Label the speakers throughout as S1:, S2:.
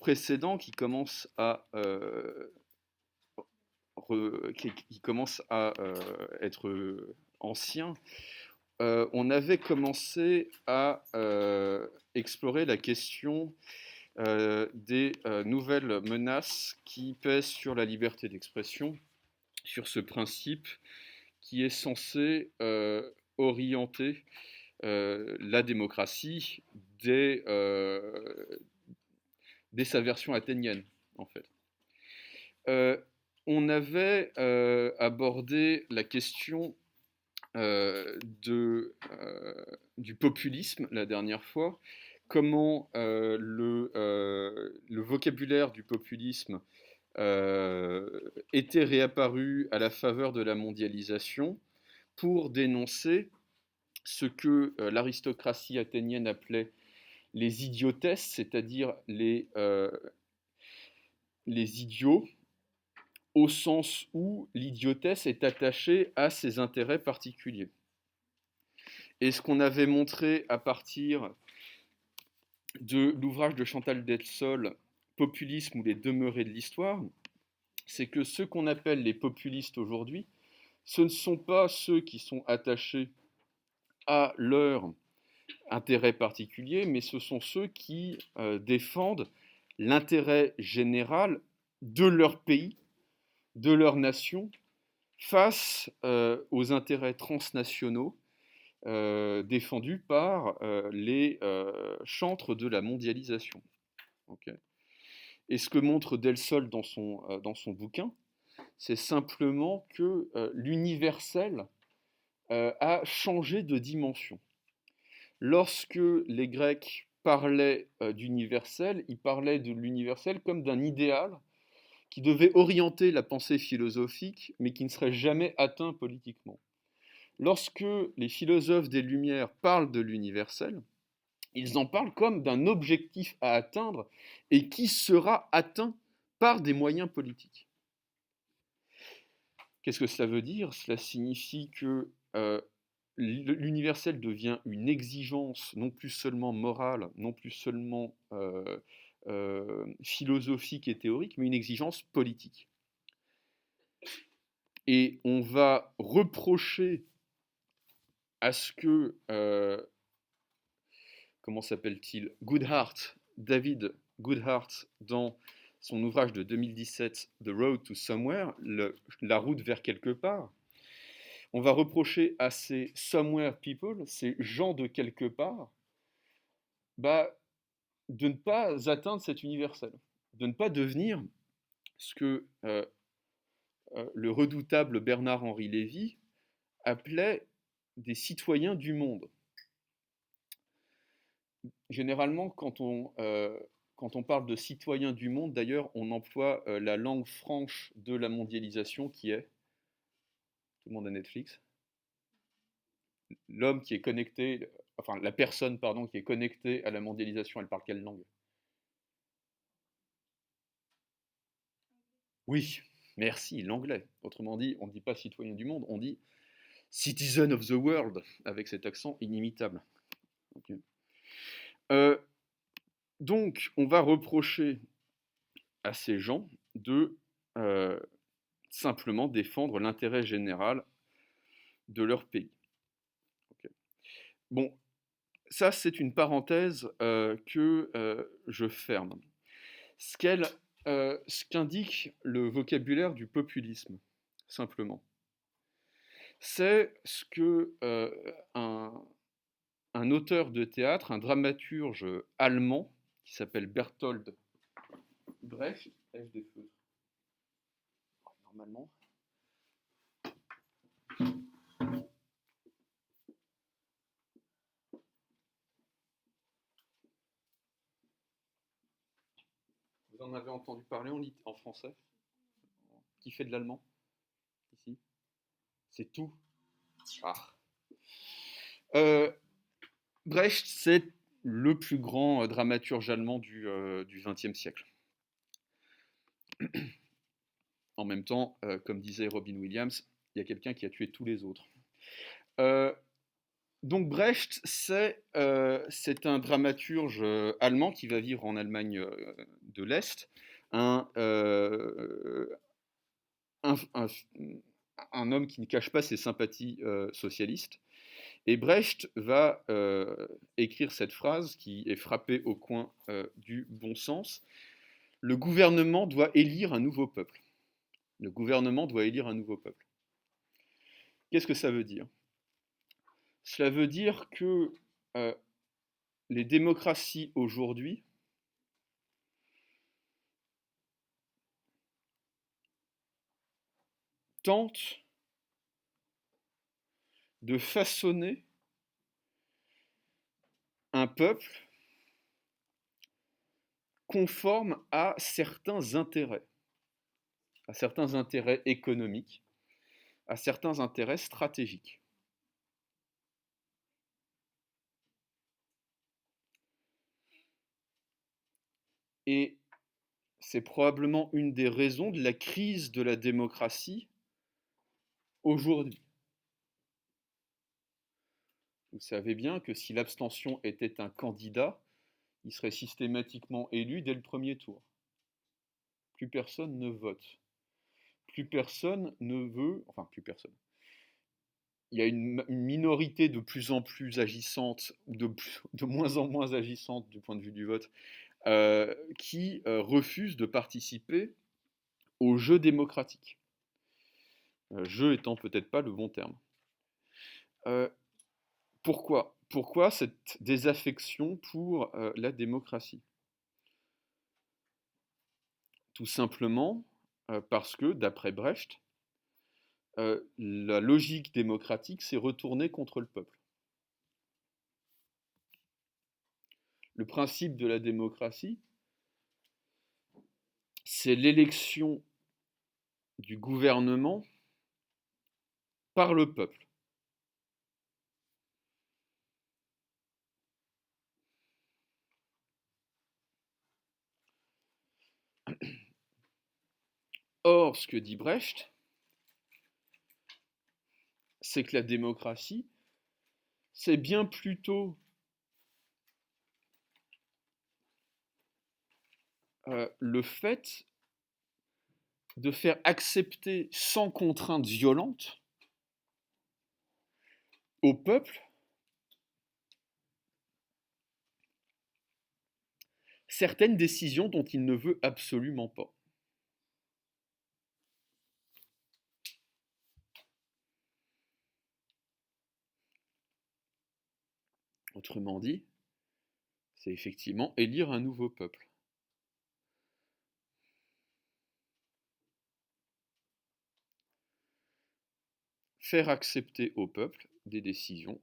S1: précédent qui commence à, être ancien, on avait commencé à explorer la question des nouvelles menaces qui pèsent sur la liberté d'expression, sur ce principe qui est censé orienter la démocratie dès sa version athénienne, en fait. Euh, on avait abordé la question du populisme la dernière fois, comment le vocabulaire du populisme était réapparu à la faveur de la mondialisation pour dénoncer ce que l'aristocratie athénienne appelait les idiotesses, c'est-à-dire les idiots, au sens où l'idiotesse est attachée à ses intérêts particuliers. Et ce qu'on avait montré à partir de l'ouvrage de Chantal Delsol, Populisme ou les demeurés de l'histoire, c'est que ceux qu'on appelle les populistes aujourd'hui, ce ne sont pas ceux qui sont attachés à leur intérêt particulier, mais ce sont ceux qui défendent l'intérêt général de leur pays, de leur nation, face aux intérêts transnationaux défendus par les chantres de la mondialisation. Okay. Et ce que montre Delsol dans son bouquin, c'est simplement que l'universel a changé de dimension. Lorsque les Grecs parlaient d'universel, ils parlaient de l'universel comme d'un idéal qui devait orienter la pensée philosophique, mais qui ne serait jamais atteint politiquement. Lorsque les philosophes des Lumières parlent de l'universel, ils en parlent comme d'un objectif à atteindre et qui sera atteint par des moyens politiques. Qu'est-ce que cela veut dire? Cela signifie que l'universel devient une exigence non plus seulement morale, non plus seulement philosophique et théorique, mais une exigence politique. Et on va reprocher à ce que, comment s'appelle-t-il, David Goodhart, dans son ouvrage de 2017, The Road to Somewhere, la route vers quelque part, on va reprocher à ces somewhere people, ces gens de quelque part, bah, de ne pas atteindre cet universel, de ne pas devenir ce que le redoutable Bernard-Henri Lévy appelait des citoyens du monde. Généralement, quand on parle de citoyens du monde, d'ailleurs, on emploie la langue franche de la mondialisation qui est, tout le monde a Netflix, l'homme qui est connecté, enfin la personne, pardon, qui est connectée à la mondialisation, elle parle quelle langue? Oui, merci, l'anglais. Autrement dit, on ne dit pas citoyen du monde, on dit citizen of the world, avec cet accent inimitable. Okay. Donc, on va reprocher à ces gens de simplement défendre l'intérêt général de leur pays. Okay. Bon, ça c'est une parenthèse que je ferme. Ce qu'indique le vocabulaire du populisme, simplement, c'est ce que un auteur de théâtre, un dramaturge allemand qui s'appelle Bertolt Brecht, F des feux, normalement. Vous en avez entendu parler en français? Qui fait de l'allemand ici? C'est tout. Ah. Brecht, c'est le plus grand dramaturge allemand du XXe siècle. En même temps, comme disait Robin Williams, il y a quelqu'un qui a tué tous les autres. Donc Brecht, c'est un dramaturge allemand qui va vivre en Allemagne de l'Est, un, euh, un, un- un homme qui ne cache pas ses sympathies socialistes. Et Brecht va écrire cette phrase qui est frappée au coin du bon sens. Le gouvernement doit élire un nouveau peuple. Le gouvernement doit élire un nouveau peuple. Qu'est-ce que ça veut dire? Cela veut dire que euh, les démocraties aujourd'hui tentent de façonner un peuple conforme à certains intérêts économiques, à certains intérêts stratégiques. Et c'est probablement une des raisons de la crise de la démocratie aujourd'hui. Vous savez bien que si l'abstention était un candidat, il serait systématiquement élu dès le premier tour. Plus personne ne vote. Plus personne ne veut, enfin plus personne. Il y a une minorité de plus en plus agissante, ou de moins en moins agissante du point de vue du vote, qui refuse de participer au jeu démocratique. Jeu étant peut-être pas le bon terme. Euh, Pourquoi cette désaffection pour la démocratie? Tout simplement parce que, d'après Brecht, la logique démocratique s'est retournée contre le peuple. Le principe de la démocratie, c'est l'élection du gouvernement par le peuple. Or, ce que dit Brecht, c'est que la démocratie, c'est bien plutôt le fait de faire accepter sans contrainte violente au peuple certaines décisions dont il ne veut absolument pas. Autrement dit, c'est effectivement élire un nouveau peuple. Faire accepter au peuple des décisions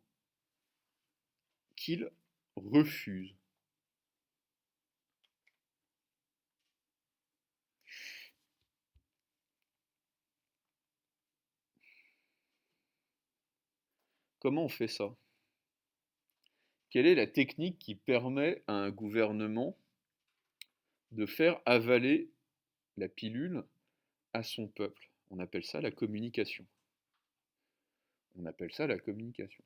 S1: qu'il refuse. Comment on fait ça? Quelle est la technique qui permet à un gouvernement de faire avaler la pilule à son peuple? On appelle ça la communication. On appelle ça la communication.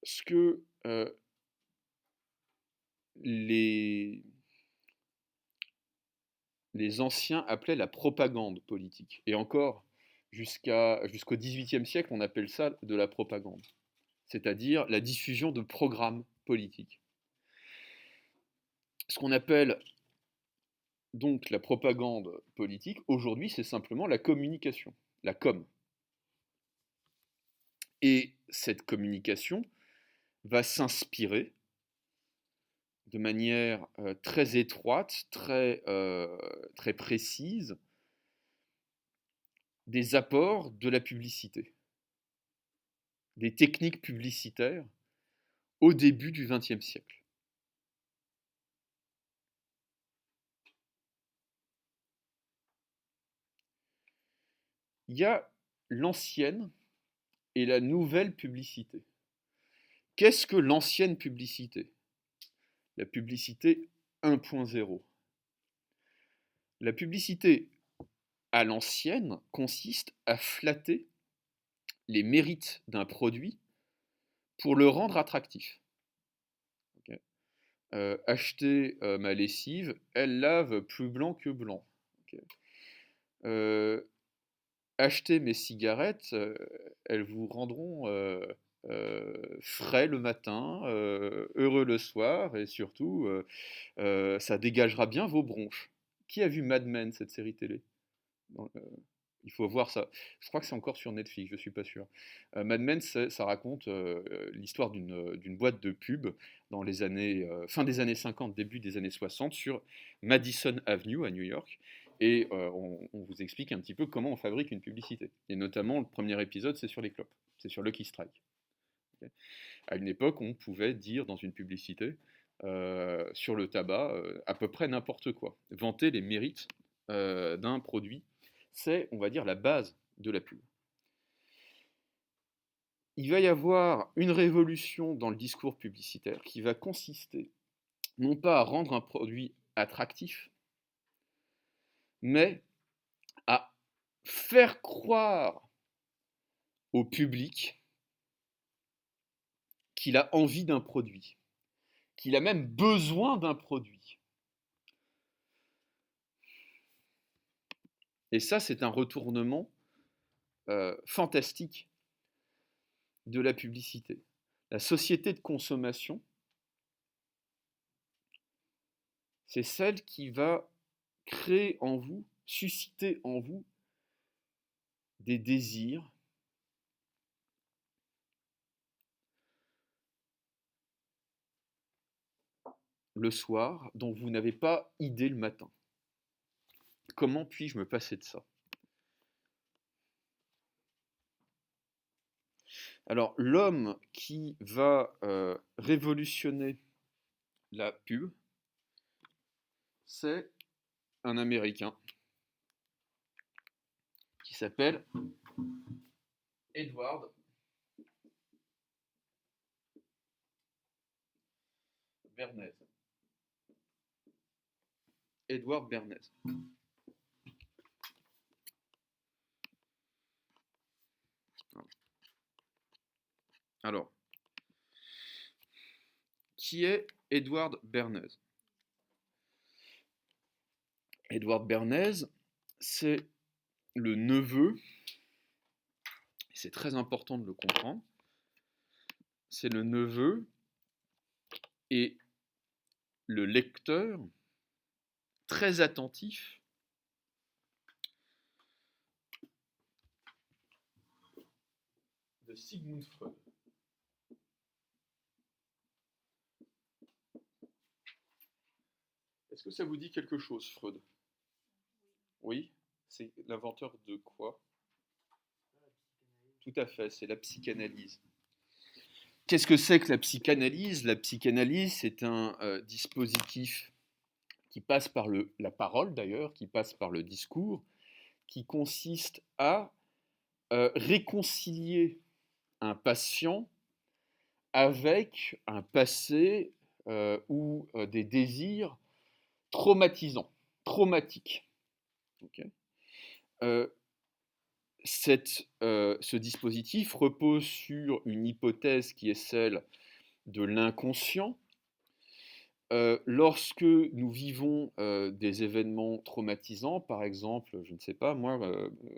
S1: Ce que les, les anciens appelaient la propagande politique. Et encore, jusqu'au XVIIIe siècle, on appelle ça de la propagande, c'est-à-dire la diffusion de programmes politiques. Ce qu'on appelle donc la propagande politique, aujourd'hui, c'est simplement la communication, la com. Et cette communication va s'inspirer de manière très étroite, très précise, des apports de la publicité, des techniques publicitaires au début du XXe siècle. Il y a l'ancienne et la nouvelle publicité. Qu'est-ce que l'ancienne publicité? La publicité 1.0. La publicité à l'ancienne consiste à flatter les mérites d'un produit pour le rendre attractif. Okay. Acheter ma lessive, elle lave plus blanc que blanc. Okay. Acheter mes cigarettes, elles vous rendront frais le matin, heureux le soir, et surtout, ça dégagera bien vos bronches. Qui a vu Mad Men, cette série télé? Il faut voir ça. Je crois que c'est encore sur Netflix, je suis pas sûr. Mad Men, ça raconte l'histoire d'une boîte de pub dans les années, fin des années 50, début des années 60, sur Madison Avenue à New York. Et on vous explique un petit peu comment on fabrique une publicité. Et notamment, le premier épisode, c'est sur les clopes. C'est sur Lucky Strike. Okay. À une époque, on pouvait dire dans une publicité sur le tabac à peu près n'importe quoi. Vanter les mérites d'un produit, c'est, on va dire, la base de la pub. Il va y avoir une révolution dans le discours publicitaire qui va consister non pas à rendre un produit attractif, mais à faire croire au public qu'il a envie d'un produit, qu'il a même besoin d'un produit. Et ça, c'est un retournement fantastique de la publicité. La société de consommation, c'est celle qui va créer en vous, susciter en vous des désirs, le soir dont vous n'avez pas idée le matin. Comment puis-je me passer de ça? Alors, l'homme qui va révolutionner la pub, c'est un Américain qui s'appelle Edward Bernays. Edward Bernays. Alors, qui est Edward Bernays? Edward Bernays, c'est le neveu, c'est très important de le comprendre, c'est le neveu et le lecteur très attentif de Sigmund Freud. Est-ce que ça vous dit quelque chose, Freud? Oui? C'est l'inventeur de quoi? Tout à fait, c'est la psychanalyse. Qu'est-ce que c'est que la psychanalyse? La psychanalyse, c'est un dispositif qui passe par la parole d'ailleurs, qui passe par le discours, qui consiste à réconcilier un patient avec un passé ou des désirs traumatisants, traumatiques. Okay. Ce dispositif repose sur une hypothèse qui est celle de l'inconscient. Lorsque nous vivons des événements traumatisants, par exemple, je ne sais pas, moi,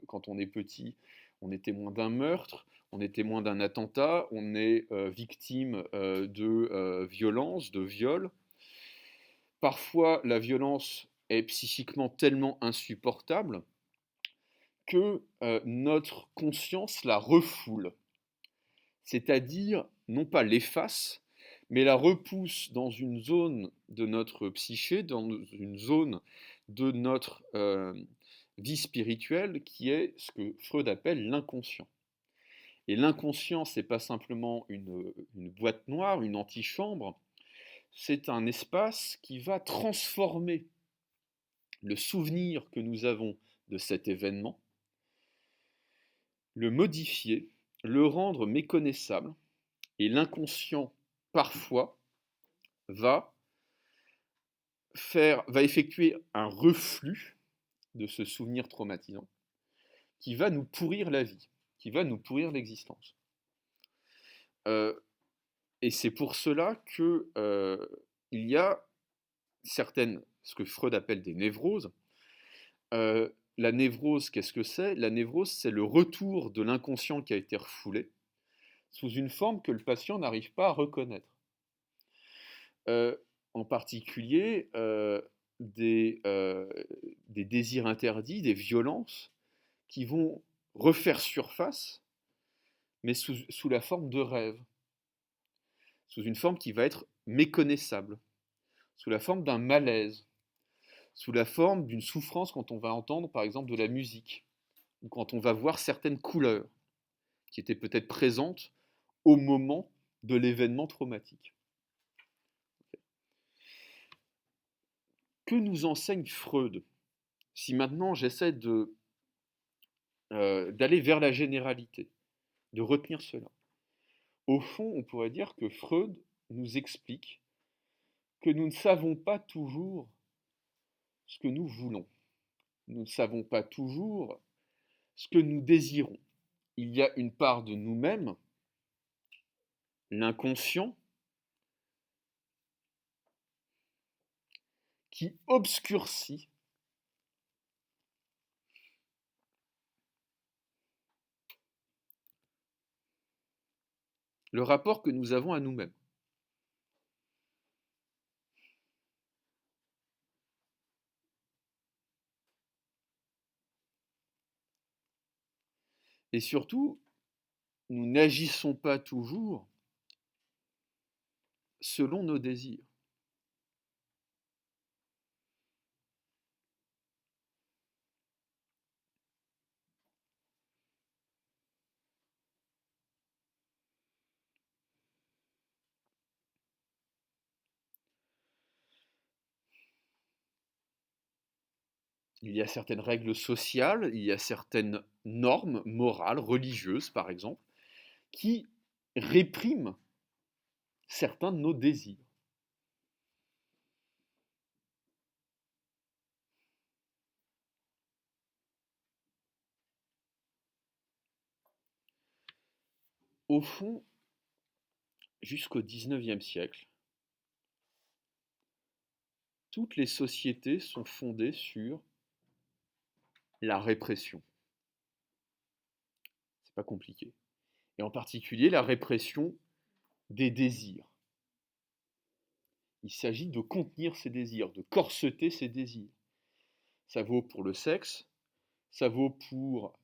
S1: quand on est petit, on est témoin d'un meurtre, on est témoin d'un attentat, on est victime de violence, de viol. Parfois, la violence est psychiquement tellement insupportable que notre conscience la refoule, c'est-à-dire non pas l'efface, mais la repousse dans une zone de notre psyché, dans une zone de notre vie spirituelle qui est ce que Freud appelle l'inconscient. Et l'inconscient, c'est pas simplement une boîte noire, une antichambre, c'est un espace qui va transformer le souvenir que nous avons de cet événement, le modifier, le rendre méconnaissable, et l'inconscient, parfois, va va effectuer un reflux de ce souvenir traumatisant qui va nous pourrir la vie, qui va nous pourrir l'existence. Et c'est pour cela que il y a certaines, ce que Freud appelle des névroses. La névrose, qu'est-ce que c'est? La névrose, c'est le retour de l'inconscient qui a été refoulé sous une forme que le patient n'arrive pas à reconnaître. En particulier, des désirs interdits, des violences qui vont refaire surface, mais sous la forme de rêve, sous une forme qui va être méconnaissable, sous la forme d'un malaise, sous la forme d'une souffrance quand on va entendre par exemple de la musique, ou quand on va voir certaines couleurs qui étaient peut-être présentes au moment de l'événement traumatique. Que nous enseigne Freud? Si maintenant j'essaie d'aller vers la généralité, de retenir cela. Au fond, on pourrait dire que Freud nous explique que nous ne savons pas toujours ce que nous voulons. Nous ne savons pas toujours ce que nous désirons. Il y a une part de nous-mêmes, l'inconscient, qui obscurcit le rapport que nous avons à nous-mêmes. Et surtout, nous n'agissons pas toujours selon nos désirs. Il y a certaines règles sociales, il y a certaines normes morales, religieuses par exemple, qui répriment certains de nos désirs. Au fond, jusqu'au XIXe siècle, toutes les sociétés sont fondées sur la répression. C'est pas compliqué. Et en particulier la répression des désirs. Il s'agit de contenir ces désirs, de corseter ces désirs. Ça vaut pour le sexe, ça vaut pour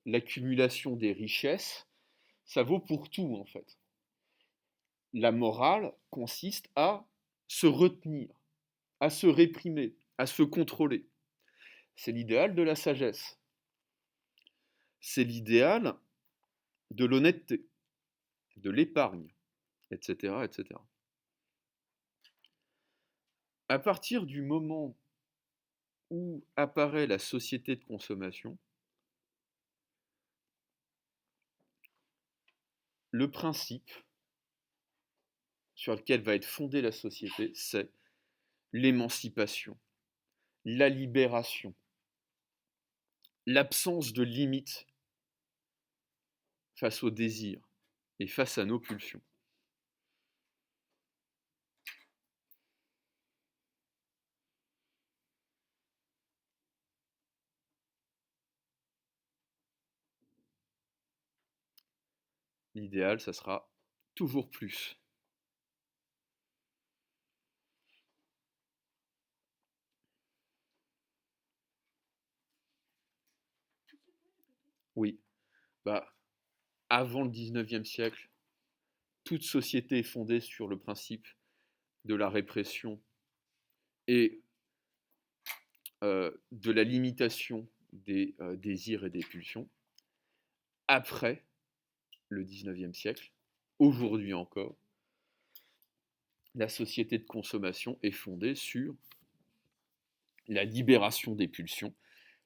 S1: l'accumulation des richesses, ça vaut pour tout en fait. La morale consiste à se retenir, à se réprimer, à se contrôler. C'est l'idéal de la sagesse. C'est l'idéal de l'honnêteté, de l'épargne, etc., etc. À partir du moment où apparaît la société de consommation, le principe sur lequel va être fondée la société, c'est l'émancipation, la libération, l'absence de limites face aux désirs et face à nos pulsions. L'idéal, ça sera toujours plus. Oui, bah, avant le 19e siècle, toute société est fondée sur le principe de la répression et de la limitation des désirs et des pulsions. Après le 19e siècle, aujourd'hui encore, la société de consommation est fondée sur la libération des pulsions,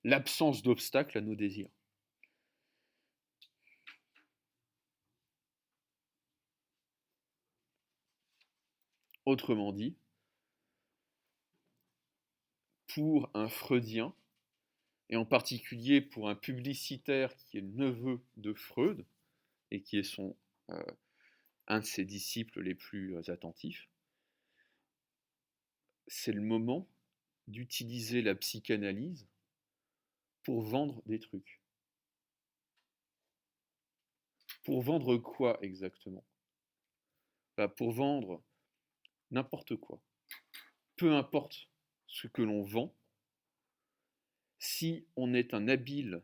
S1: l'absence d'obstacles à nos désirs. Autrement dit, pour un freudien, et en particulier pour un publicitaire qui est le neveu de Freud, et qui est un de ses disciples les plus attentifs, c'est le moment d'utiliser la psychanalyse pour vendre des trucs. Pour vendre quoi exactement? Pour vendre n'importe quoi. Peu importe ce que l'on vend, si on est un habile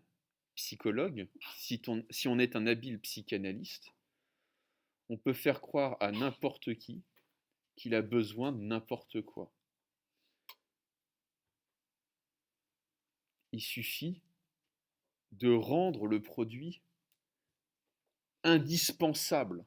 S1: psychologue, si on est un habile psychanalyste, on peut faire croire à n'importe qui qu'il a besoin de n'importe quoi. Il suffit de rendre le produit indispensable.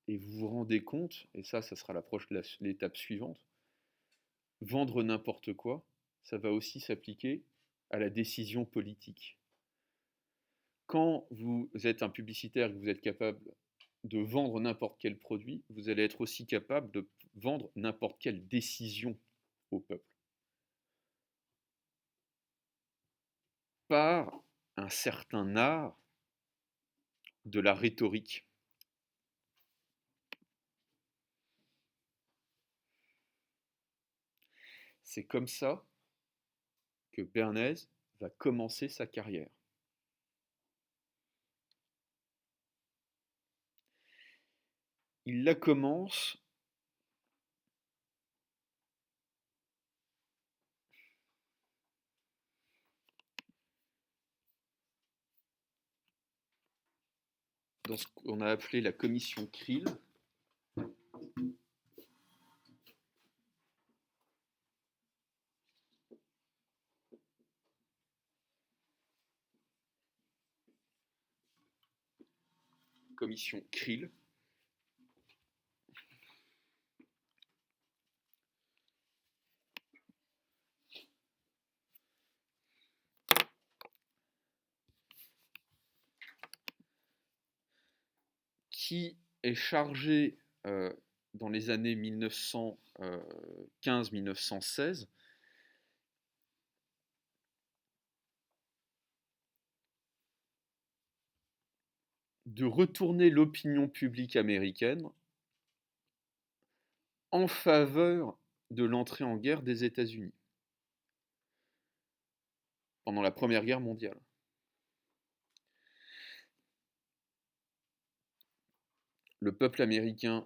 S1: Et vous vous rendez compte, et ça sera l'étape suivante, vendre n'importe quoi, ça va aussi s'appliquer à la décision politique. Quand vous êtes un publicitaire et que vous êtes capable de vendre n'importe quel produit, vous allez être aussi capable de vendre n'importe quelle décision au peuple. Par un certain art de la rhétorique. C'est comme ça que Bernays va commencer sa carrière. Il la commence dans ce qu'on a appelé la commission Krill. Commission Krill. Qui est chargé dans les années 1915-1916 de retourner l'opinion publique américaine en faveur de l'entrée en guerre des États-Unis pendant la Première Guerre mondiale. Le peuple américain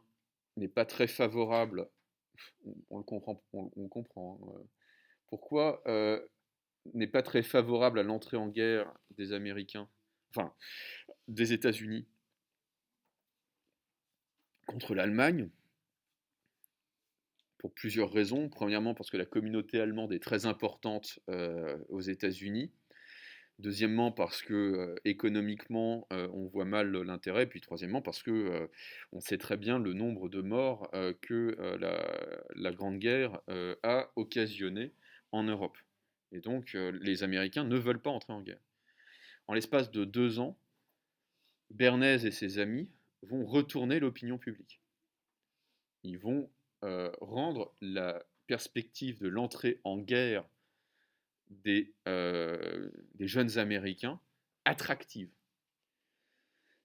S1: n'est pas très favorable, on le comprend, on comprend pourquoi n'est pas très favorable à l'entrée en guerre des Américains, enfin des États-Unis contre l'Allemagne, pour plusieurs raisons. Premièrement, parce que la communauté allemande est très importante aux États-Unis. Deuxièmement, parce que économiquement, on voit mal l'intérêt. Puis troisièmement, parce que on sait très bien le nombre de morts que la Grande Guerre a occasionné en Europe. Et donc, les Américains ne veulent pas entrer en guerre. En l'espace de 2 ans, Bernays et ses amis vont retourner l'opinion publique. Ils vont rendre la perspective de l'entrée en guerre des jeunes Américains attractive.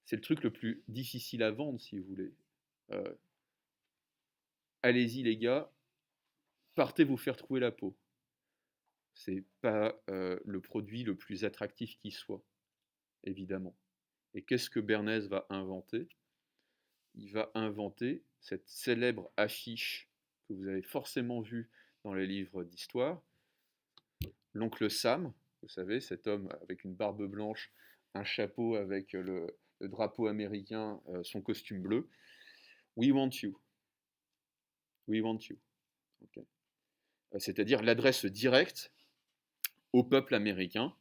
S1: C'est le truc le plus difficile à vendre, si vous voulez. Allez-y les gars, partez vous faire trouver la peau. C'est pas le produit le plus attractif qui soit, évidemment. Et qu'est-ce que Bernays va inventer? Il va inventer cette célèbre affiche que vous avez forcément vue dans les livres d'histoire. L'oncle Sam, vous savez, cet homme avec une barbe blanche, un chapeau avec le drapeau américain, son costume bleu. We want you. We want you. Okay. C'est-à-dire l'adresse directe au peuple américain,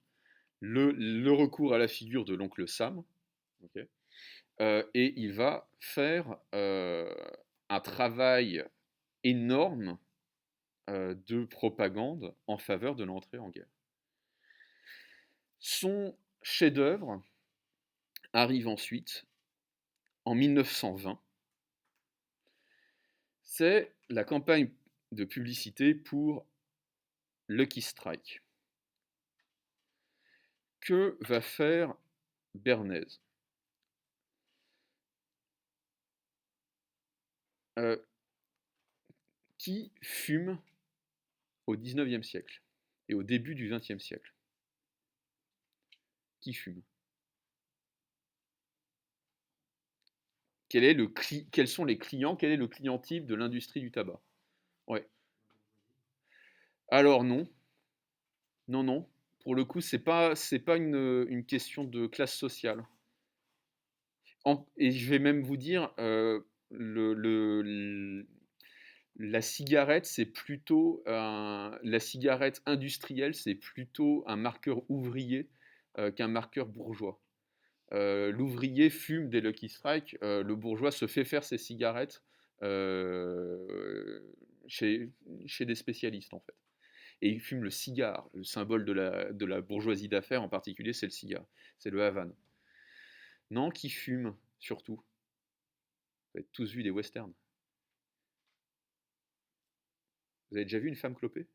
S1: le recours à la figure de l'oncle Sam, okay. Et il va faire un travail énorme de propagande en faveur de l'entrée en guerre. Son chef-d'œuvre, arrive ensuite, en 1920, c'est la campagne de publicité pour Lucky Strike. Que va faire Bernays? Qui fume au XIXe siècle et au début du XXe siècle? Qui fume? Quels sont les clients? Quel est le client type de l'industrie du tabac? Ouais. Alors non, non, non. Pour le coup, c'est pas une question de classe sociale. Et je vais même vous dire, la cigarette, la cigarette industrielle, c'est plutôt un marqueur ouvrier qu'un marqueur bourgeois. L'ouvrier fume des Lucky Strike, le bourgeois se fait faire ses cigarettes euh, chez, chez des spécialistes en fait. Et il fume le cigare, le symbole de la bourgeoisie d'affaires en particulier, c'est le cigare, c'est le Havane. Non, qui fume surtout? Vous avez tous vu des westerns. Vous avez déjà vu une femme cloper?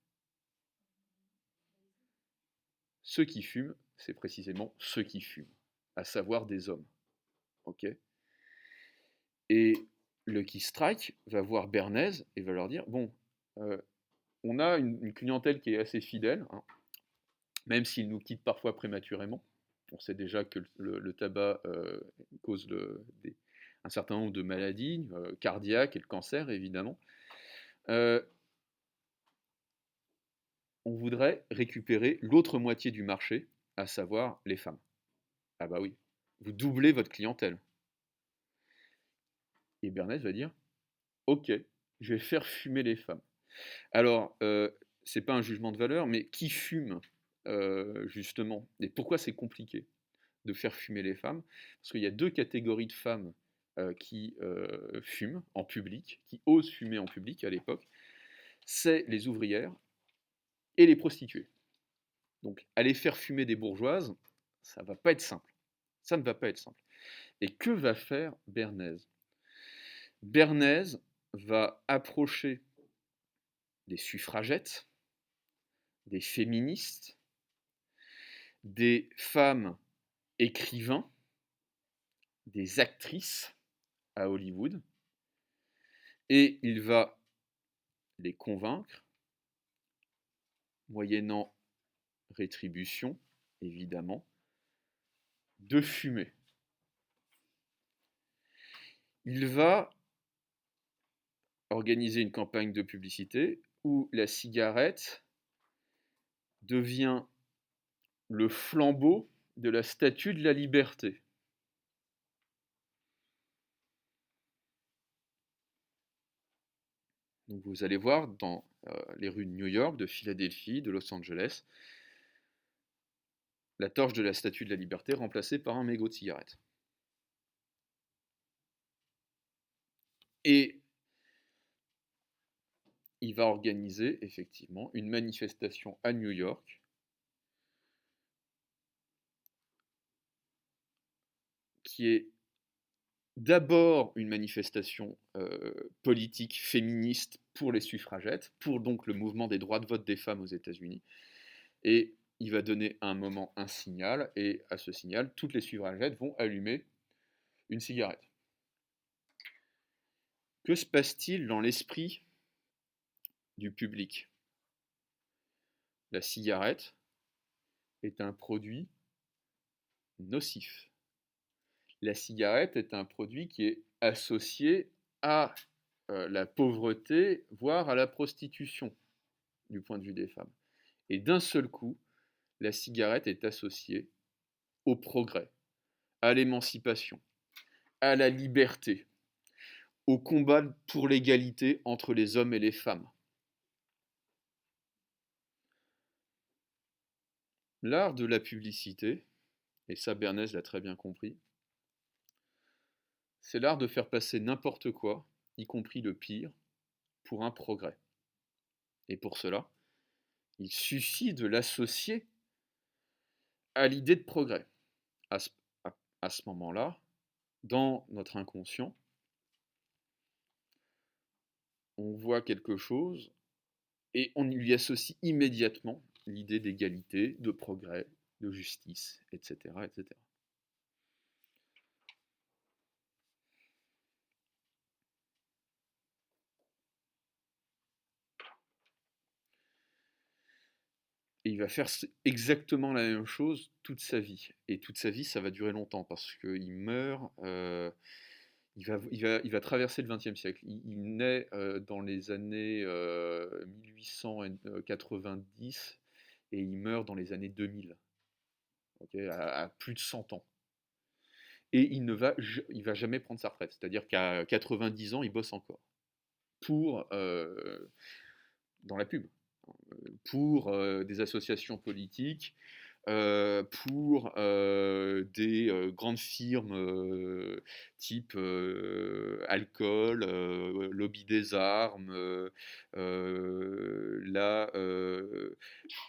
S1: Ceux qui fument, c'est précisément ceux qui fument, à savoir des hommes. Ok. Et Lucky Strike va voir Bernays et va leur dire, bon, euh, on a une clientèle qui est assez fidèle, hein, même s'il nous quitte parfois prématurément. On sait déjà que le tabac cause un certain nombre de maladies cardiaques et le cancer, évidemment. Euh, on voudrait récupérer l'autre moitié du marché, à savoir les femmes. Ah bah oui, vous doublez votre clientèle. Et Bernays va dire, ok, je vais faire fumer les femmes. Alors, c'est pas un jugement de valeur, mais qui fume justement? Et pourquoi c'est compliqué de faire fumer les femmes? Parce qu'il y a deux catégories de femmes qui fument en public, qui osent fumer en public à l'époque. C'est les ouvrières et les prostituées. Donc, aller faire fumer des bourgeoises, ça va pas être simple. Ça ne va pas être simple. Et que va faire Bernays? Bernays va approcher des suffragettes, des féministes, des femmes écrivains, des actrices à Hollywood, et il va les convaincre, moyennant rétribution, évidemment, de fumer. Il va organiser une campagne de publicité où la cigarette devient le flambeau de la statue de la liberté. Donc vous allez voir dans les rues de New York, de Philadelphie, de Los Angeles, la torche de la statue de la liberté remplacée par un mégot de cigarette. Et il va organiser effectivement une manifestation à New York qui est d'abord une manifestation politique féministe pour les suffragettes, pour donc le mouvement des droits de vote des femmes aux États-Unis. Et il va donner à un moment un signal, et à ce signal, toutes les suffragettes vont allumer une cigarette. Que se passe-t-il dans l'esprit du public? La cigarette est un produit nocif. La cigarette est un produit qui est associé à la pauvreté, voire à la prostitution, du point de vue des femmes. Et d'un seul coup, la cigarette est associée au progrès, à l'émancipation, à la liberté, au combat pour l'égalité entre les hommes et les femmes. L'art de la publicité, et ça Bernays l'a très bien compris, c'est l'art de faire passer n'importe quoi, y compris le pire, pour un progrès. Et pour cela, il suffit de l'associer à l'idée de progrès, à, à ce moment-là, dans notre inconscient, on voit quelque chose et on lui associe immédiatement l'idée d'égalité, de progrès, de justice, etc., etc. Et il va faire exactement la même chose toute sa vie. Et toute sa vie, ça va durer longtemps parce qu'il meurt, il va traverser le XXe siècle. Il naît dans les années 1890 et il meurt dans les années 2000, okay, à plus de 100 ans. Et il va jamais prendre sa retraite. C'est-à-dire qu'à 90 ans, il bosse encore pour, dans la pub, pour des associations politiques, pour des grandes firmes type alcool, lobby des armes, le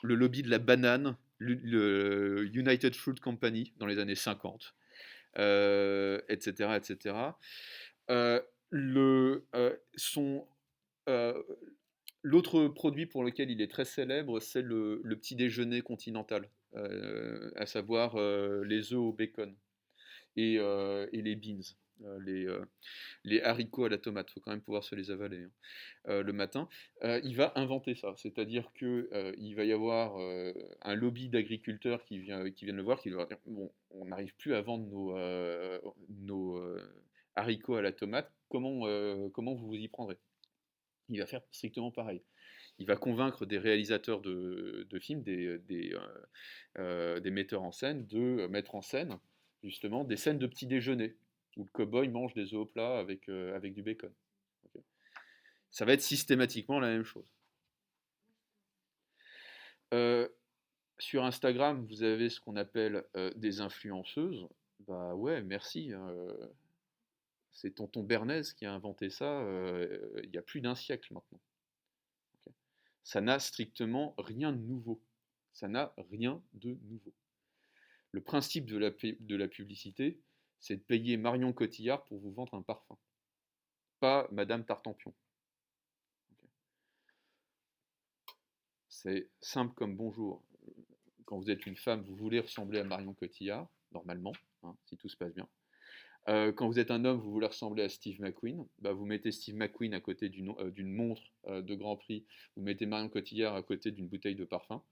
S1: lobby de la banane, le United Fruit Company dans les années 50, etc., etc. Euh, le, son, euh, L'autre produit pour lequel il est très célèbre, c'est le petit déjeuner continental, à savoir les œufs au bacon et les beans, euh, les, euh, les haricots à la tomate. Il faut quand même pouvoir se les avaler, hein, le matin. Il va inventer ça, c'est-à-dire qu'il va y avoir un lobby d'agriculteurs qui viennent le voir, qui leur dire bon, on n'arrive plus à vendre nos haricots à la tomate, comment vous vous y prendrez? Il va faire strictement pareil. Il va convaincre des réalisateurs de films, des metteurs en scène, de mettre en scène justement des scènes de petit déjeuner où le cow-boy mange des œufs au plat avec du bacon. Okay. Ça va être systématiquement la même chose. Euh, sur Instagram, vous avez ce qu'on appelle des influenceuses. Bah ouais, merci, hein, c'est tonton Bernays qui a inventé ça il y a plus d'un siècle maintenant. Okay. Ça n'a strictement rien de nouveau. Ça n'a rien de nouveau. Le principe de la publicité, c'est de payer Marion Cotillard pour vous vendre un parfum, pas Madame Tartampion. Okay. C'est simple comme bonjour. Quand vous êtes une femme, vous voulez ressembler à Marion Cotillard, normalement, hein, si tout se passe bien. Quand vous êtes un homme, vous voulez ressembler à Steve McQueen, bah vous mettez Steve McQueen à côté d'une montre de Grand Prix, vous mettez Marion Cotillard à côté d'une bouteille de parfum,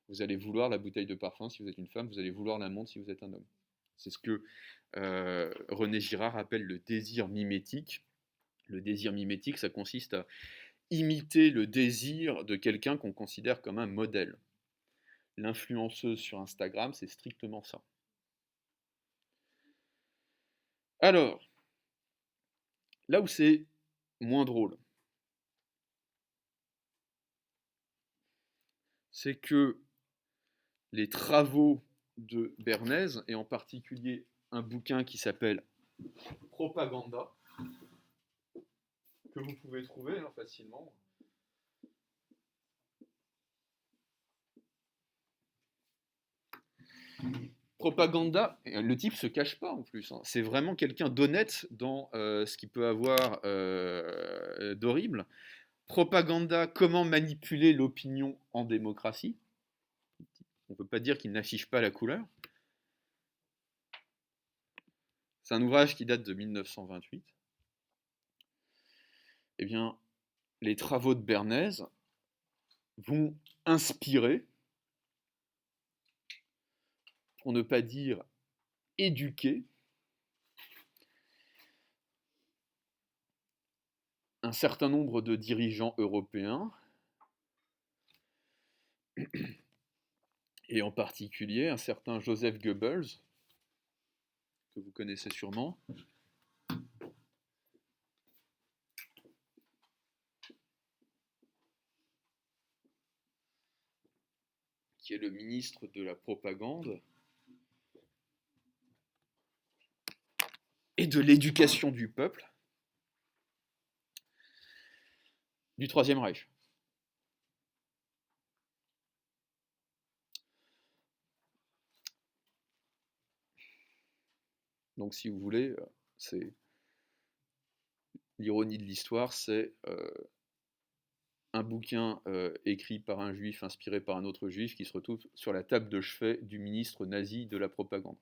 S1: vous allez vouloir la bouteille de parfum si vous êtes une femme, vous allez vouloir la montre si vous êtes un homme. C'est ce que René Girard appelle le désir mimétique. Le désir mimétique, ça consiste à imiter le désir de quelqu'un qu'on considère comme un modèle. L'influenceuse sur Instagram, c'est strictement ça. Alors, là où c'est moins drôle, c'est que les travaux de Bernays, et en particulier un bouquin qui s'appelle Propaganda, que vous pouvez trouver facilement. Propaganda, le type se cache pas en plus, hein. C'est vraiment quelqu'un d'honnête dans ce qu'il peut avoir d'horrible. Propaganda, comment manipuler l'opinion en démocratie. On ne peut pas dire qu'il n'affiche pas la couleur. C'est un ouvrage qui date de 1928. Eh bien, les travaux de Bernays vont inspirer, pour ne pas dire éduquer, un certain nombre de dirigeants européens, et en particulier un certain Joseph Goebbels, que vous connaissez sûrement, qui est le ministre de la propagande et de l'éducation du peuple du Troisième Reich. Donc si vous voulez, c'est l'ironie de l'histoire, c'est un bouquin écrit par un juif, inspiré par un autre juif, qui se retrouve sur la table de chevet du ministre nazi de la propagande.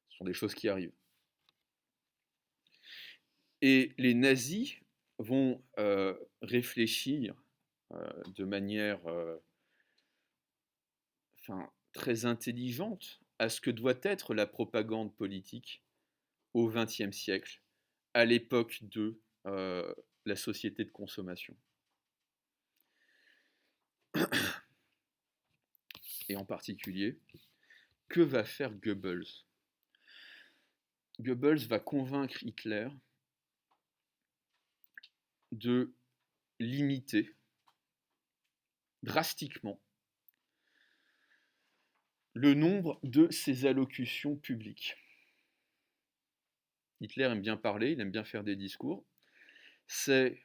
S1: Ce sont des choses qui arrivent. Et les nazis vont réfléchir de manière très intelligente à ce que doit être la propagande politique au XXe siècle, à l'époque de la société de consommation. Et en particulier, que va faire Goebbels? Goebbels va convaincre Hitler de limiter drastiquement le nombre de ses allocutions publiques. Hitler aime bien parler, il aime bien faire des discours. C'est,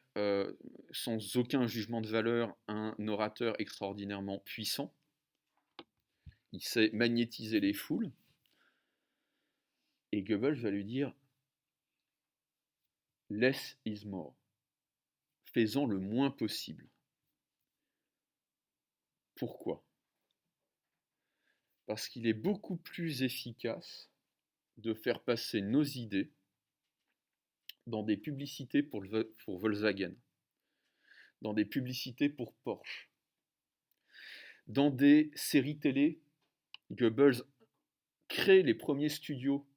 S1: sans aucun jugement de valeur, un orateur extraordinairement puissant. Il sait magnétiser les foules. Et Goebbels va lui dire « less is more ». Fais-en le moins possible. Pourquoi? Parce qu'il est beaucoup plus efficace de faire passer nos idées dans des publicités pour Volkswagen, dans des publicités pour Porsche, dans des séries télé. Goebbels crée les premiers studios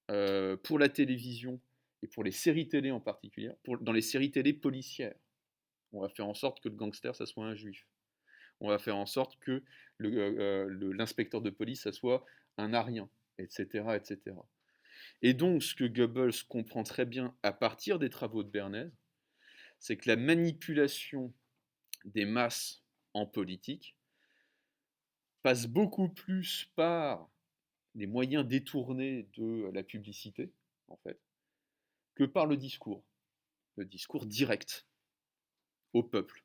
S1: pour la télévision et pour les séries télé en particulier, dans les séries télé policières. On va faire en sorte que le gangster, ça soit un juif. On va faire en sorte que l'inspecteur de police, ça soit un arien, etc., etc. Et donc, ce que Goebbels comprend très bien à partir des travaux de Bernays, c'est que la manipulation des masses en politique passe beaucoup plus par des moyens détournés de la publicité, en fait, que par le discours direct au peuple.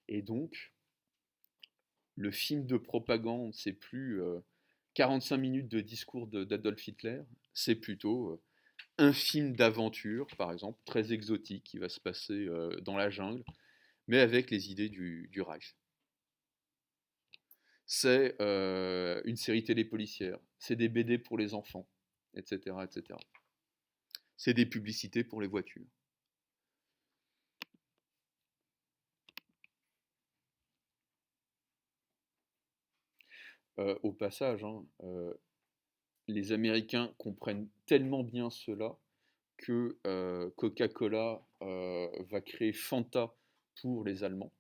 S1: Et donc, le film de propagande, c'est plus 45 minutes de discours d'Adolf Hitler, c'est plutôt un film d'aventure, par exemple, très exotique, qui va se passer dans la jungle, mais avec les idées du Reich. C'est une série télé policière, c'est des BD pour les enfants, etc., etc. C'est des publicités pour les voitures. Au passage, les Américains comprennent tellement bien cela que Coca-Cola va créer Fanta pour les Allemands.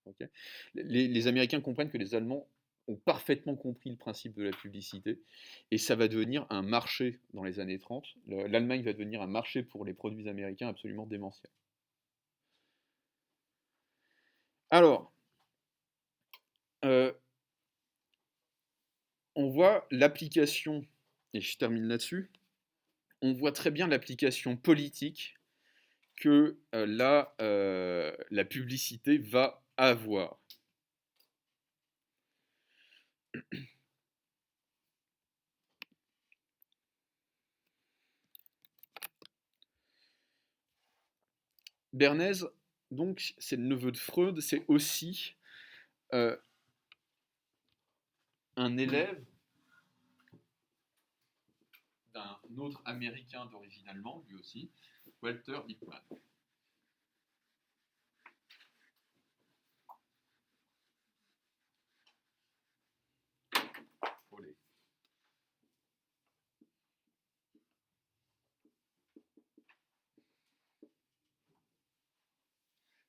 S1: Okay, les Américains comprennent que les Allemands ont parfaitement compris le principe de la publicité et ça va devenir un marché dans les années 30. L'Allemagne va devenir un marché pour les produits américains absolument démentiel. Alors, on voit l'application, et je termine là-dessus, on voit très bien l'application politique que la publicité va avoir. Bernays, donc, c'est le neveu de Freud, c'est aussi un élève d'un autre Américain d'origine allemande, lui aussi, Walter Lippmann.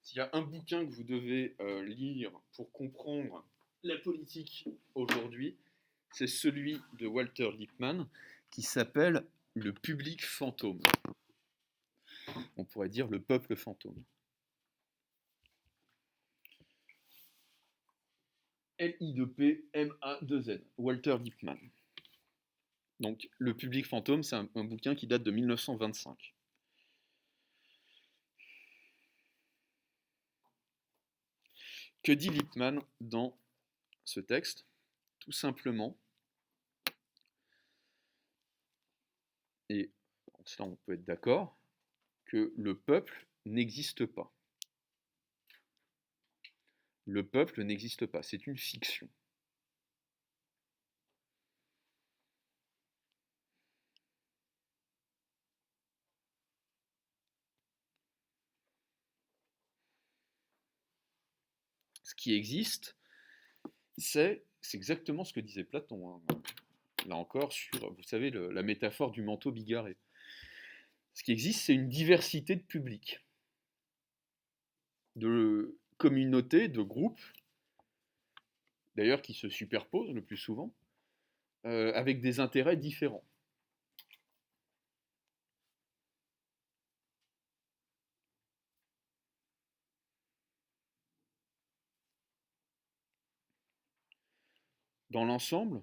S1: S'il y a un bouquin que vous devez lire pour comprendre la politique aujourd'hui, c'est celui de Walter Lippmann qui s'appelle Le public fantôme. On pourrait dire le peuple fantôme. L-I-P-M-A-2-N, Walter Lippmann. Donc, Le Public Fantôme, c'est un bouquin qui date de 1925. Que dit Lippmann dans ce texte? Tout simplement, et en cela on peut être d'accord, que le peuple n'existe pas. Le peuple n'existe pas, c'est une fiction. Ce qui existe, c'est exactement ce que disait Platon, hein. Là encore, sur, vous savez, la métaphore du manteau bigarré. Ce qui existe, c'est une diversité de publics, de communautés, de groupes, d'ailleurs qui se superposent le plus souvent, avec des intérêts différents. Dans l'ensemble,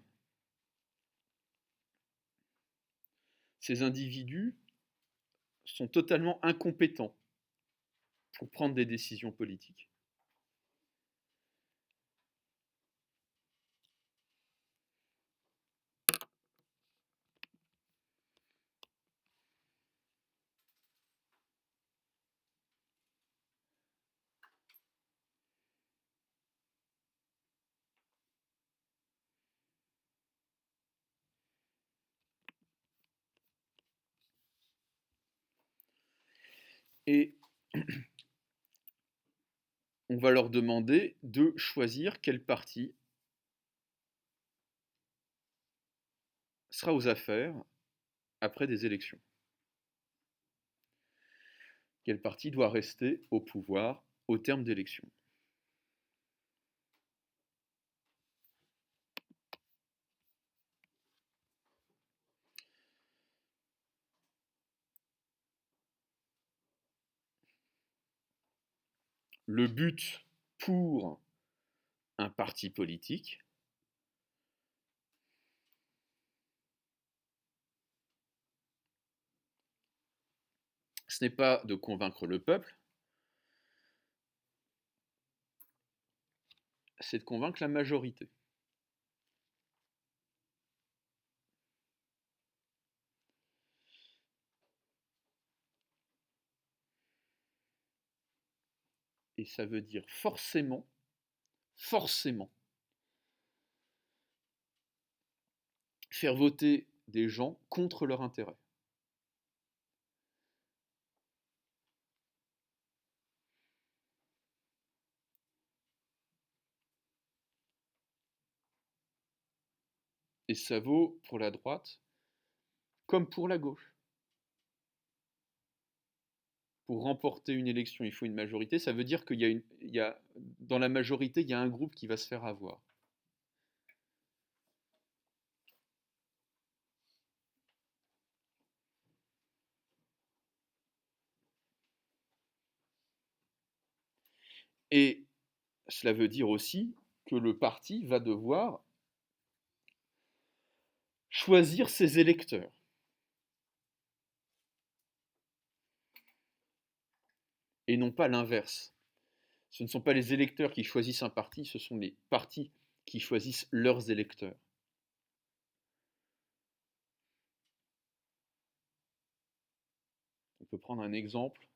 S1: ces individus sont totalement incompétents pour prendre des décisions politiques. Et on va leur demander de choisir quel parti sera aux affaires après des élections. Quel parti doit rester au pouvoir au terme d'élections. Le but pour un parti politique, ce n'est pas de convaincre le peuple, c'est de convaincre la majorité. Et ça veut dire forcément, faire voter des gens contre leur intérêt. Et ça vaut pour la droite comme pour la gauche. Pour remporter une élection, il faut une majorité. Ça veut dire dans la majorité, il y a un groupe qui va se faire avoir. Et cela veut dire aussi que le parti va devoir choisir ses électeurs. Et non pas l'inverse. Ce ne sont pas les électeurs qui choisissent un parti, ce sont les partis qui choisissent leurs électeurs. On peut prendre un exemple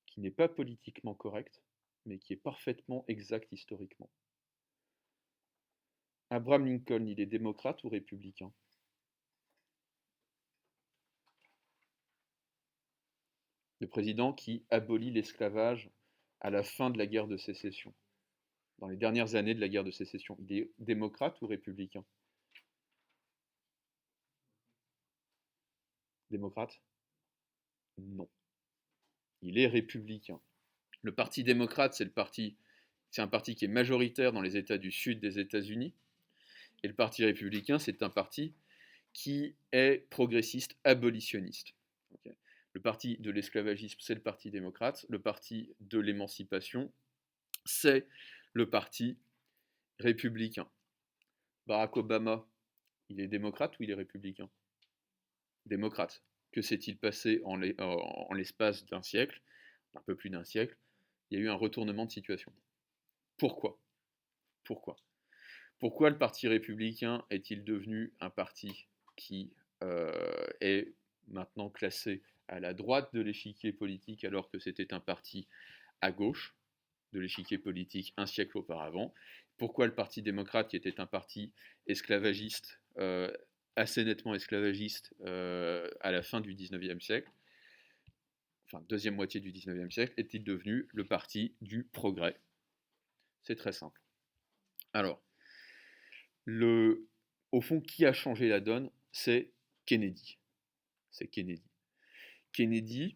S1: qui n'est pas politiquement correct, mais qui est parfaitement exact historiquement. Abraham Lincoln, il est démocrate ou républicain? Le président qui abolit l'esclavage à la fin de la guerre de sécession, dans les dernières années de la guerre de sécession. Il est démocrate ou républicain? Démocrate? Non. Il est républicain. Le Parti démocrate, c'est un parti qui est majoritaire dans les États du sud des États-Unis. Et le Parti républicain, c'est un parti qui est progressiste, abolitionniste. Okay. Le parti de l'esclavagisme, c'est le Parti démocrate. Le parti de l'émancipation, c'est le Parti républicain. Barack Obama, il est démocrate ou il est républicain? démocrate. Que s'est-il passé en l'espace d'un siècle, un peu plus d'un siècle? Il y a eu un retournement de situation. Pourquoi? Pourquoi? Pourquoi le Parti républicain est-il devenu un parti qui est maintenant classé à la droite de l'échiquier politique alors que c'était un parti à gauche de l'échiquier politique un siècle auparavant? Pourquoi le Parti démocrate, qui était un parti esclavagiste, assez nettement esclavagiste à la fin du XIXe siècle, enfin deuxième moitié du XIXe siècle, est-il devenu le parti du progrès? C'est très simple. Alors, au fond, qui a changé la donne? C'est Kennedy. C'est Kennedy. Kennedy,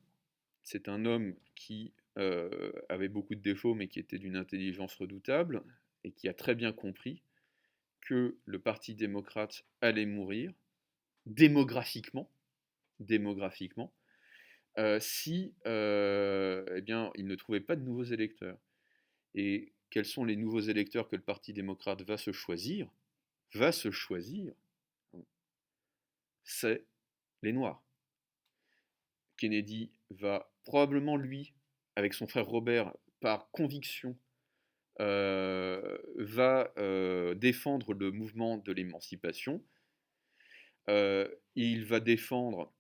S1: c'est un homme qui avait beaucoup de défauts, mais qui était d'une intelligence redoutable, et qui a très bien compris que le Parti démocrate allait mourir démographiquement, si eh bien, il ne trouvait pas de nouveaux électeurs. Et quels sont les nouveaux électeurs que le Parti démocrate va se choisir? C'est les Noirs. Kennedy va probablement, lui, avec son frère Robert, par conviction, va défendre le mouvement de l'émancipation. Il va défendre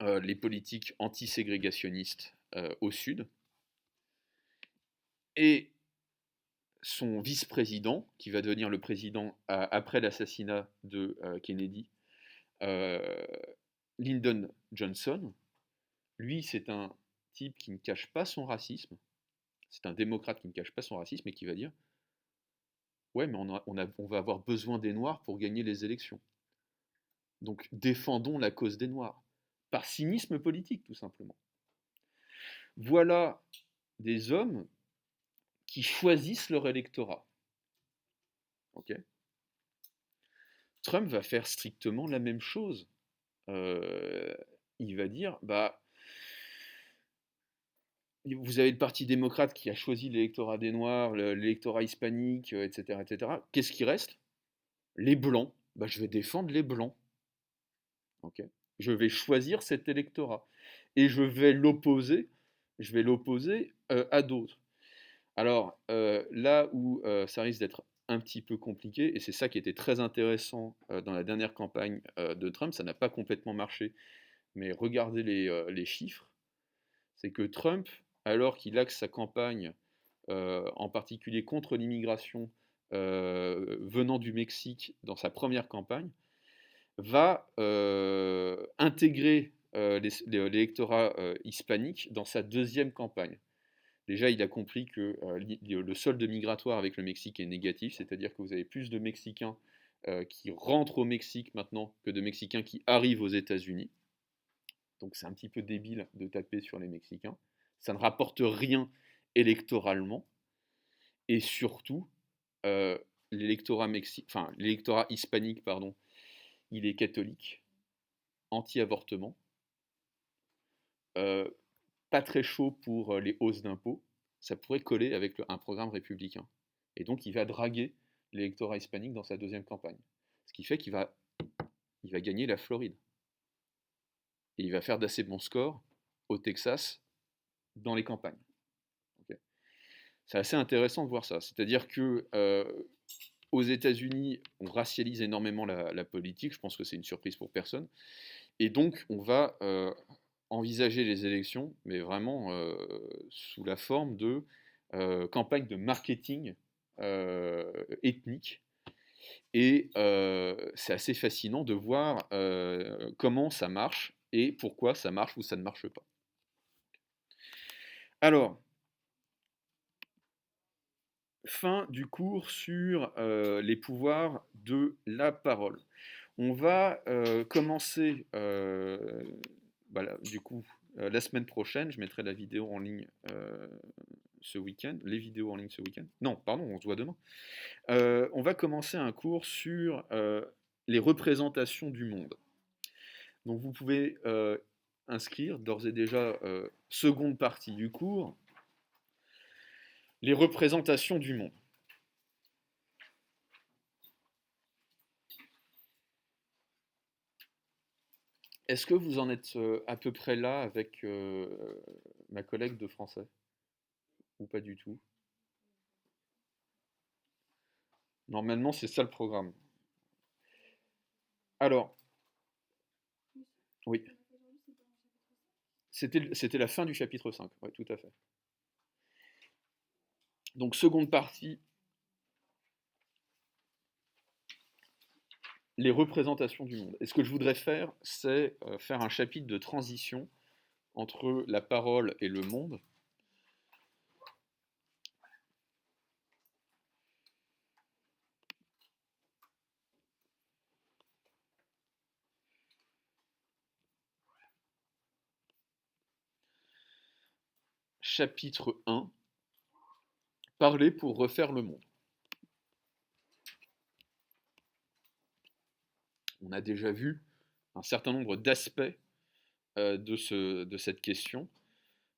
S1: les politiques antiségrégationnistes au Sud. Et son vice-président, qui va devenir le président après l'assassinat de Kennedy, Lyndon Johnson, lui, c'est un type qui ne cache pas son racisme. C'est un démocrate qui ne cache pas son racisme et qui va dire ouais, mais on va avoir besoin des Noirs pour gagner les élections. Donc défendons la cause des Noirs. Par cynisme politique, tout simplement. Voilà des hommes qui choisissent leur électorat. Okay. Trump va faire strictement la même chose. Il va dire, bah, vous avez le Parti démocrate qui a choisi l'électorat des Noirs, l'électorat hispanique, etc., etc. Qu'est-ce qui reste? Les Blancs. Bah, je vais défendre les Blancs. Okay. Je vais choisir cet électorat. Et je vais l'opposer à d'autres. Alors, là où ça risque d'être un petit peu compliqué, et c'est ça qui était très intéressant dans la dernière campagne de Trump, ça n'a pas complètement marché, mais regardez les chiffres, c'est que Trump, alors qu'il axe sa campagne en particulier contre l'immigration venant du Mexique dans sa première campagne, va intégrer l'électorat hispanique dans sa deuxième campagne. Déjà, il a compris que le solde migratoire avec le Mexique est négatif, c'est-à-dire que vous avez plus de Mexicains qui rentrent au Mexique maintenant que de Mexicains qui arrivent aux États-Unis. Donc c'est un petit peu débile de taper sur les Mexicains. Ça ne rapporte rien électoralement. Et surtout, l'électorat hispanique, pardon, il est catholique, anti-avortement, pas très chaud pour les hausses d'impôts. Ça pourrait coller avec un programme républicain. Et donc il va draguer l'électorat hispanique dans sa deuxième campagne. Ce qui fait qu'il va gagner la Floride. Et il va faire d'assez bons scores au Texas dans les campagnes. Okay. C'est assez intéressant de voir ça. C'est-à-dire que aux États-Unis, on racialise énormément la politique. Je pense que c'est une surprise pour personne. Et donc, on va envisager les élections, mais vraiment sous la forme de campagne de marketing ethnique. Et c'est assez fascinant de voir comment ça marche et pourquoi ça marche ou ça ne marche pas. Alors, fin du cours sur les pouvoirs de la parole. On va commencer, voilà, du coup, la semaine prochaine, je mettrai la vidéo en ligne ce week-end, les vidéos en ligne ce week-end. Non, pardon, on se voit demain. On va commencer un cours sur les représentations du monde. Donc vous pouvez inscrire d'ores et déjà seconde partie du cours, les représentations du monde. Est-ce que vous en êtes à peu près là avec ma collègue de français? Ou pas du tout? Normalement, c'est ça le programme. Alors, oui, c'était la fin du chapitre 5. Oui, tout à fait. Donc, seconde partie, les représentations du monde. Et ce que je voudrais faire, c'est faire un chapitre de transition entre la parole et le monde. Chapitre 1, parler pour refaire le monde. On a déjà vu un certain nombre d'aspects de cette question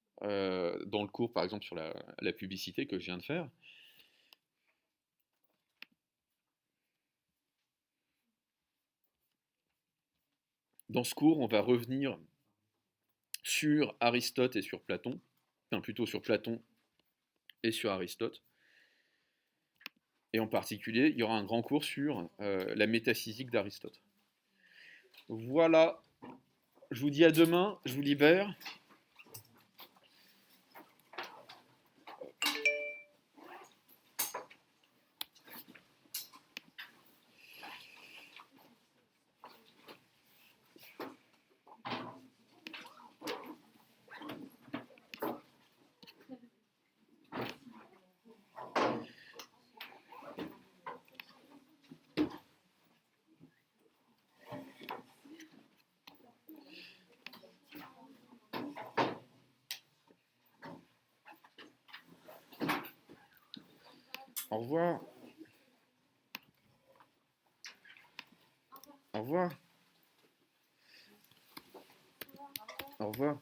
S1: dans le cours, par exemple, sur la publicité que je viens de faire. Dans ce cours, on va revenir sur Aristote et sur Platon, enfin plutôt sur Platon et sur Aristote. Et en particulier, il y aura un grand cours sur la métaphysique d'Aristote. Voilà, je vous dis à demain, je vous libère. Au revoir. Au revoir. Au revoir.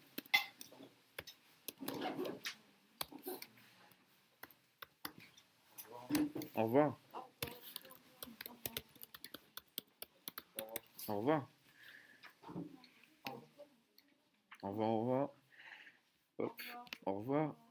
S1: Au revoir. Au revoir. Au revoir, au revoir. Hop. Au revoir.